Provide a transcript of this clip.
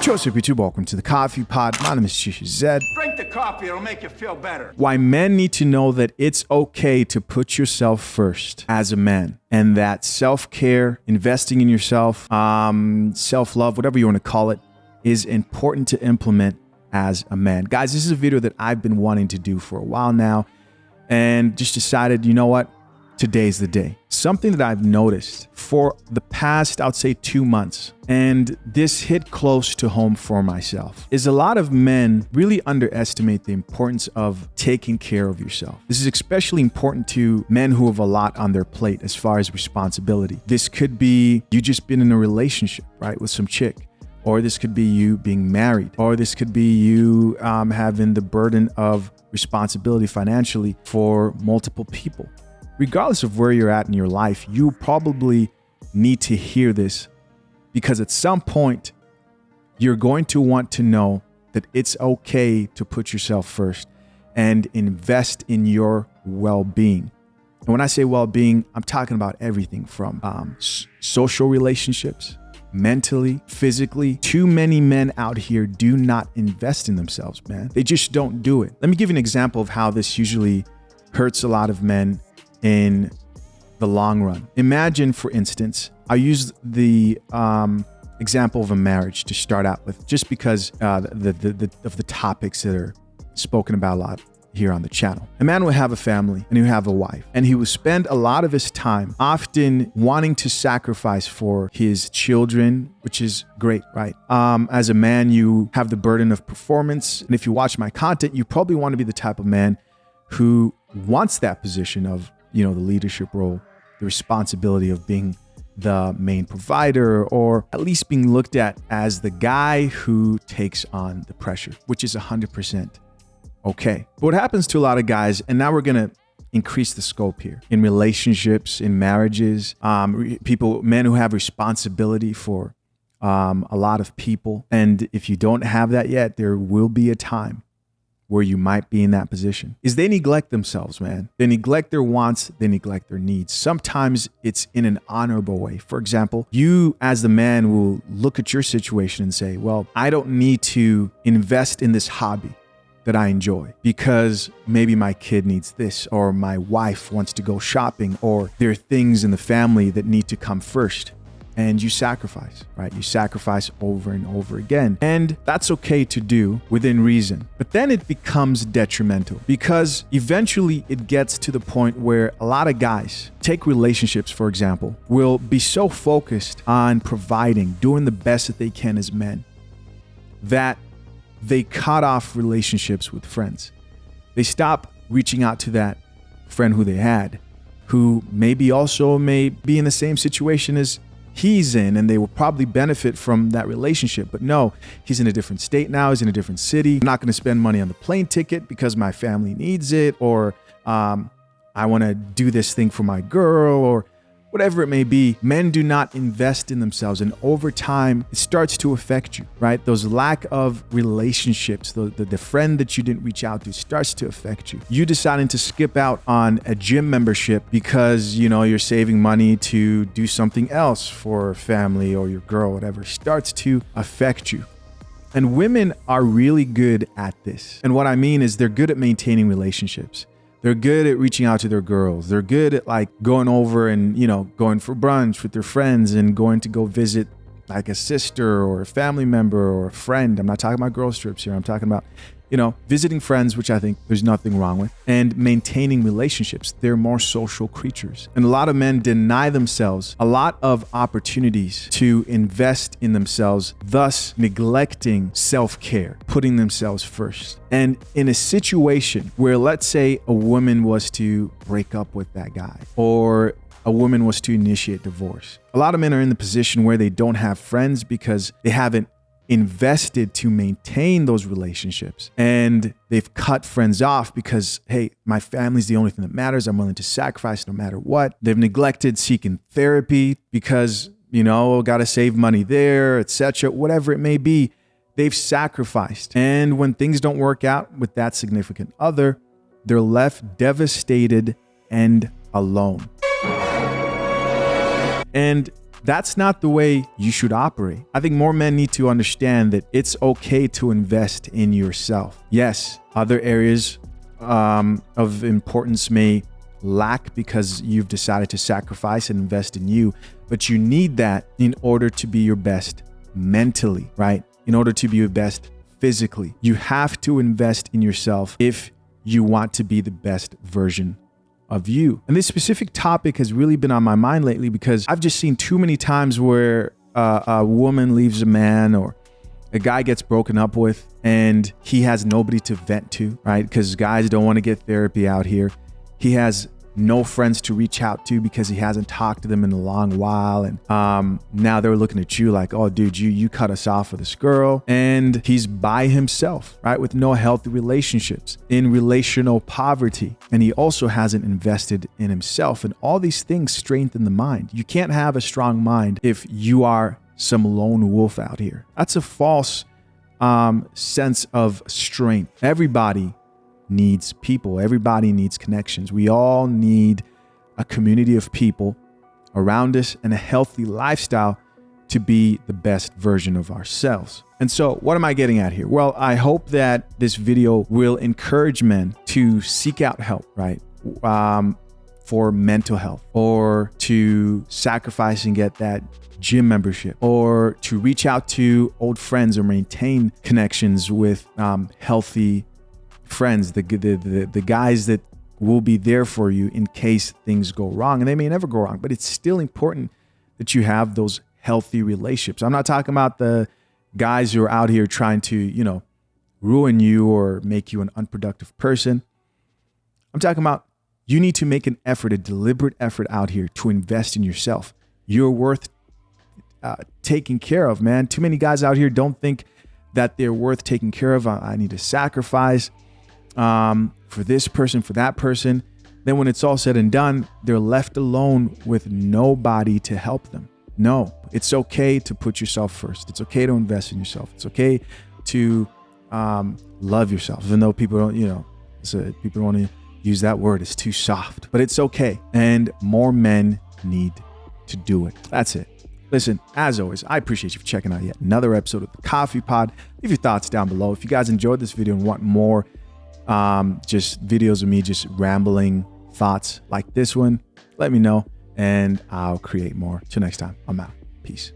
Joseph YouTube, welcome to the Coffee Pod. My name is Shisha Zed. Drink the coffee, it'll make you feel better. Why men need to know that it's okay to put yourself first as a man, and that self-care, investing in yourself, self-love, whatever you want to call it, is important to implement as a man. Guys, this is a video that I've been wanting to do for a while now, and just decided, you know what? Today's the day. Something that I've noticed for the past, I'd say 2 months, and this hit close to home for myself, is a lot of men really underestimate the importance of taking care of yourself. This is especially important to men who have a lot on their plate as far as responsibility. This could be you just been in a relationship, right, with some chick. Or this could be you being married. Or this could be you having the burden of responsibility financially for multiple people. Regardless of where you're at in your life, you probably need to hear this, because at some point you're going to want to know that it's okay to put yourself first and invest in your well-being. And when I say well-being, I'm talking about everything from social relationships, mentally, physically. Too many men out here do not invest in themselves, man. They just don't do it. Let me give you an example of how this usually hurts a lot of men in the long run. Imagine, for instance, I use the example of a marriage to start out with, just because of the topics that are spoken about a lot here on the channel. A man will have a family and he'll have a wife, and he will spend a lot of his time often wanting to sacrifice for his children, which is great, right? As a man, you have the burden of performance. And if you watch my content, you probably want to be the type of man who wants that position of, you know, the leadership role, the responsibility of being the main provider, or at least being looked at as the guy who takes on the pressure, which is 100% okay. But what happens to a lot of guys, and now we're going to increase the scope here, in relationships, in marriages, men who have responsibility for a lot of people. And if you don't have that yet, there will be a time where you might be in that position, is they neglect themselves, man. They neglect their wants, they neglect their needs. Sometimes it's in an honorable way. For example, you as the man will look at your situation and say, well, I don't need to invest in this hobby that I enjoy because maybe my kid needs this, or my wife wants to go shopping, or there are things in the family that need to come first. And you sacrifice, right? You sacrifice over and over again. And that's okay to do within reason. But then it becomes detrimental, because eventually it gets to the point where a lot of guys, take relationships, for example, will be so focused on providing, doing the best that they can as men, that they cut off relationships with friends. They stop reaching out to that friend who they had, who maybe also may be in the same situation as he's in, and they will probably benefit from that relationship. But no, he's in a different state now, he's in a different city. I'm not going to spend money on the plane ticket because my family needs it, or I want to do this thing for my girl, or whatever it may be. Men do not invest in themselves, and over time it starts to affect you, right? Those lack of relationships, the friend that you didn't reach out to, starts to affect you. You deciding to skip out on a gym membership because, you know, you're saving money to do something else for family or your girl, whatever, starts to affect you. And women are really good at this. And what I mean is, they're good at maintaining relationships. They're good at reaching out to their girls. They're good at like going over and, you know, going for brunch with their friends and going to go visit like a sister or a family member or a friend. I'm not talking about girl trips here. I'm talking about, you know, visiting friends, which I think there's nothing wrong with, and maintaining relationships. They're more social creatures. And a lot of men deny themselves a lot of opportunities to invest in themselves, thus neglecting self-care, putting themselves first. And in a situation where, let's say, a woman was to break up with that guy, or a woman was to initiate divorce, a lot of men are in the position where they don't have friends because they haven't invested to maintain those relationships, and they've cut friends off because, hey, my family's the only thing that matters. I'm willing to sacrifice no matter what. They've neglected seeking therapy because, you know, got to save money there, etc. Whatever it may be, they've sacrificed. And when things don't work out with that significant other, they're left devastated and alone. And That's not the way you should operate. I think more men need to understand that it's okay to invest in yourself. Yes, other areas of importance may lack because you've decided to sacrifice and invest in you, but you need that in order to be your best mentally, right? In order to be your best physically. You have to invest in yourself if you want to be the best version of you. And this specific topic has really been on my mind lately because I've just seen too many times where a woman leaves a man or a guy gets broken up with and he has nobody to vent to, right? Because guys don't want to get therapy out here. He has no friends to reach out to because he hasn't talked to them in a long while. And now they're looking at you like, oh, dude, you cut us off for this girl. And he's by himself, right? With no healthy relationships, in relational poverty. And he also hasn't invested in himself. And all these things strengthen the mind. You can't have a strong mind if you are some lone wolf out here. That's a false sense of strength. Everybody needs people. Everybody needs connections. We all need a community of people around us and a healthy lifestyle to be the best version of ourselves. And so what am I getting at here? Well, I hope that this video will encourage men to seek out help, right? For mental health, or to sacrifice and get that gym membership, or to reach out to old friends or maintain connections with healthy friends, the guys that will be there for you in case things go wrong. And they may never go wrong, but it's still important that you have those healthy relationships. I'm not talking about the guys who are out here trying to, ruin you or make you an unproductive person. I'm talking about you need to make an effort, a deliberate effort out here to invest in yourself. You're worth taking care of, man. Too many guys out here don't think that they're worth taking care of. I need to sacrifice for this person, for that person. Then when it's all said and done, they're left alone with nobody to help them. No, it's okay to put yourself first. It's okay to invest in yourself. It's okay to love yourself, even though people don't, people don't want to use that word. It's too soft, but it's okay. And more men need to do it. That's it. Listen, as always, I appreciate you for checking out yet another episode of the Coffee Pod. Leave your thoughts down below. If you guys enjoyed this video and want more just videos of me just rambling thoughts like this one, let me know and I'll create more. Till next time, I'm out. Peace.